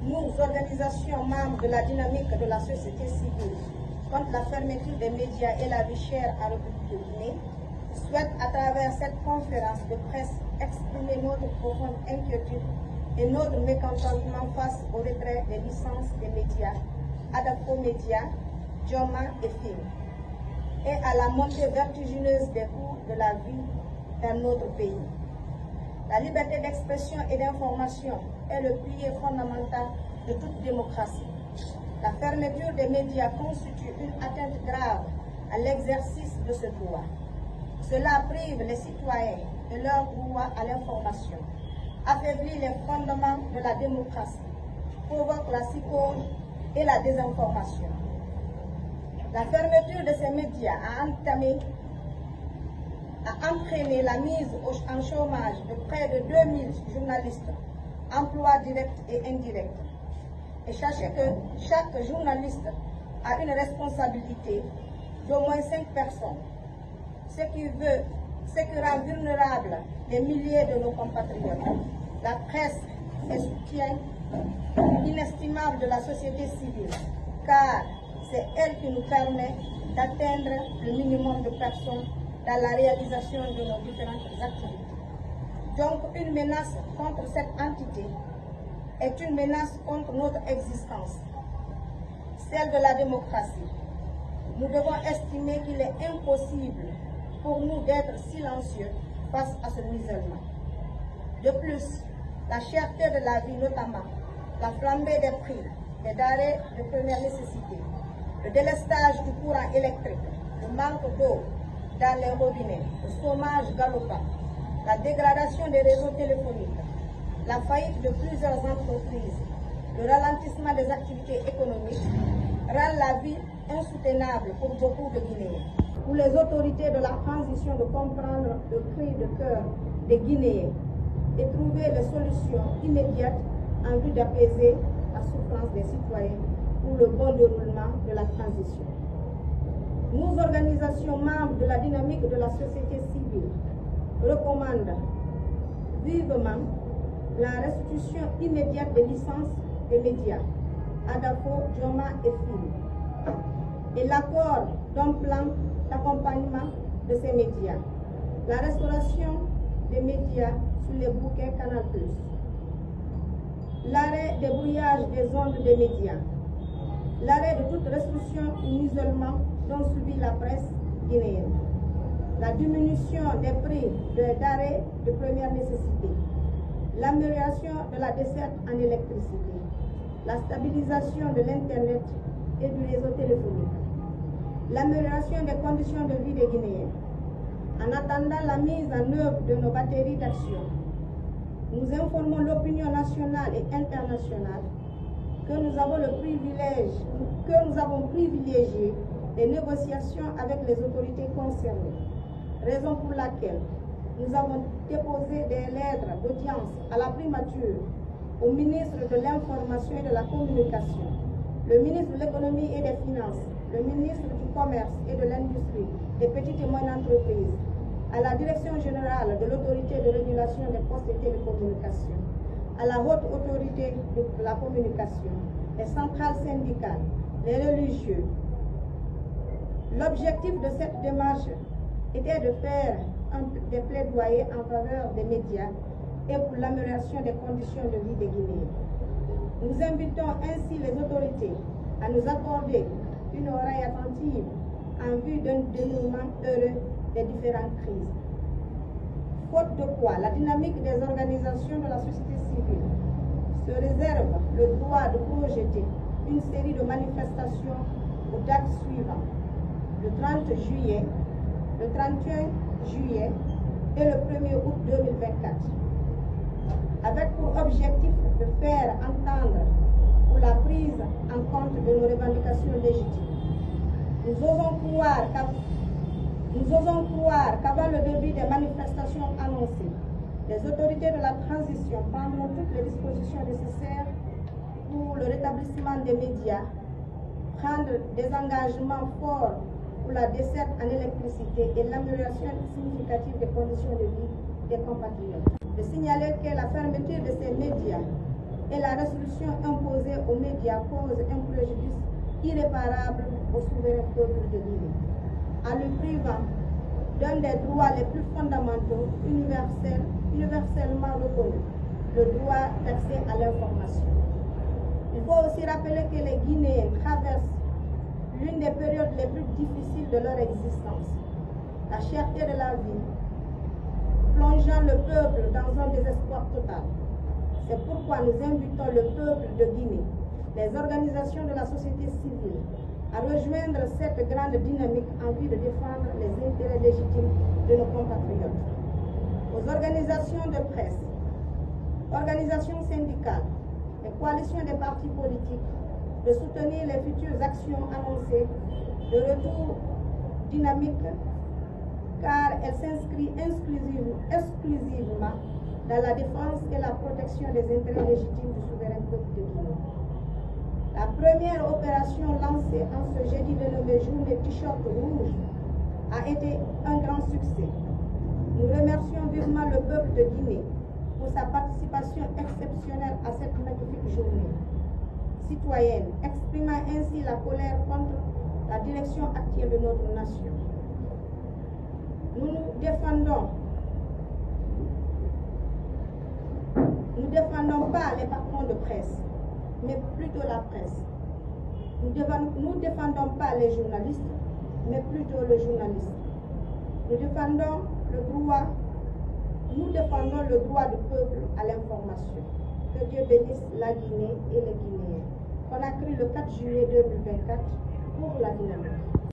Nous, organisations membres de la dynamique de la société civile contre la fermeture des médias et la vie chère à République de Guinée, souhaite à travers cette conférence de presse exprimer notre profonde inquiétude et notre mécontentement face au retrait des licences des médias, Adafo Média, Joma et Film, et à la montée vertigineuse des coûts de la vie dans notre pays. La liberté d'expression et d'information est le pilier fondamental de toute démocratie. La fermeture des médias constitue une atteinte grave à l'exercice de ce droit. Cela prive les citoyens de leur droit à l'information, affaiblit les fondements de la démocratie, provoque la psychose et la désinformation. La fermeture de ces médias a entraîné la mise en chômage de près de 2000 journalistes, emplois directs et indirects. Et sachez que chaque journaliste a une responsabilité d'au moins 5 personnes, ce qui rend vulnérables des milliers de nos compatriotes. La presse est soutien inestimable de la société civile, car c'est elle qui nous permet d'atteindre le minimum de personnes dans la réalisation de nos différentes activités. Donc, une menace contre cette entité est une menace contre notre existence, celle de la démocratie. Nous devons estimer qu'il est impossible pour nous d'être silencieux face à ce musulman. De plus, la cherté de la vie, notamment la flambée des prix, des denrées de première nécessité, le délestage du courant électrique, le manque d'eau dans les robinets, le chômage galopant, la dégradation des réseaux téléphoniques, la faillite de plusieurs entreprises, le ralentissement des activités économiques rend la vie insoutenable pour beaucoup de Guinéens. Pour les autorités de la transition de comprendre le cri de cœur des Guinéens et trouver les solutions immédiates en vue d'apaiser la souffrance des citoyens pour le bon déroulement de la transition. Nous, organisations membres de la dynamique de la société civile, recommandons vivement la restitution immédiate des licences des médias, Adafo, Joma et Film, et l'accord d'un plan d'accompagnement de ces médias, la restauration des médias sur les bouquets Canal+, l'arrêt des brouillages des ondes des médias, l'arrêt de toute restriction ou isolement dont subit la presse guinéenne, la diminution des prix d'arrêt de première nécessité, l'amélioration de la desserte en électricité, la stabilisation de l'Internet et du réseau téléphonique, l'amélioration des conditions de vie des Guinéens. En attendant la mise en œuvre de nos batteries d'action, nous informons l'opinion nationale et internationale que nous avons privilégié les négociations avec les autorités concernées, raison pour laquelle nous avons déposé des lettres d'audience à la primature au ministre de l'Information et de la Communication, le ministre de l'Économie et des Finances, le ministre du Commerce et de l'Industrie, des petites et moyennes entreprises, à la Direction générale de l'Autorité de régulation des postes et télécommunications, à la Haute Autorité de la Communication, les centrales syndicales, les religieux. L'objectif de cette démarche était de faire des plaidoyers en faveur des médias et pour l'amélioration des conditions de vie des Guinéens. Nous invitons ainsi les autorités à nous accorder une oreille attentive en vue d'un dénouement heureux des différentes crises. Faute de quoi, la dynamique des organisations de la société civile se réserve le droit de projeter une série de manifestations aux dates suivantes, le 30 juillet, le 31 juillet et le 1er août 2024, avec pour objectif de faire entendre pour la prise en compte de nos revendications légitimes. Nous osons croire qu'avant le début des manifestations annoncées, les autorités de la transition prendront toutes les dispositions nécessaires pour le rétablissement des médias, prendre des engagements forts pour la desserte en électricité et l'amélioration significative des conditions de vie des compatriotes. De signaler que la fermeture de ces médias et la restriction imposée aux médias cause un préjudice irréparable au souverain peuple de Guinée, en le privant d'un des droits les plus fondamentaux universellement reconnus, le droit d'accès à l'information. Il faut aussi rappeler que les Guinéens traversent l'une des périodes les plus difficiles de leur existence, la cherté de la vie, plongeant le peuple dans un désespoir total. C'est pourquoi nous invitons le peuple de Guinée, les organisations de la société civile, à rejoindre cette grande dynamique en vue de défendre les intérêts légitimes de nos compatriotes. Aux organisations de presse, organisations syndicales et coalitions des partis politiques de soutenir les futures actions annoncées de retour dynamique car elles s'inscrivent exclusivement dans la défense et la protection des intérêts légitimes du souverain peuple de Guinée. La première opération lancée en ce jeudi dénommé Journée T-shirt rouge a été un grand succès. Nous remercions vivement le peuple de Guinée pour sa participation exceptionnelle à cette magnifique journée citoyenne, exprimant ainsi la colère contre la direction actuelle de notre nation. Nous ne défendons pas les patrons de presse, mais plutôt la presse. Nous ne défendons pas les journalistes, mais plutôt le journaliste. Nous défendons le droit du peuple à l'information. Que Dieu bénisse la Guinée et les Guinéens. Conakry le 4 juillet 2024 pour la dynamique.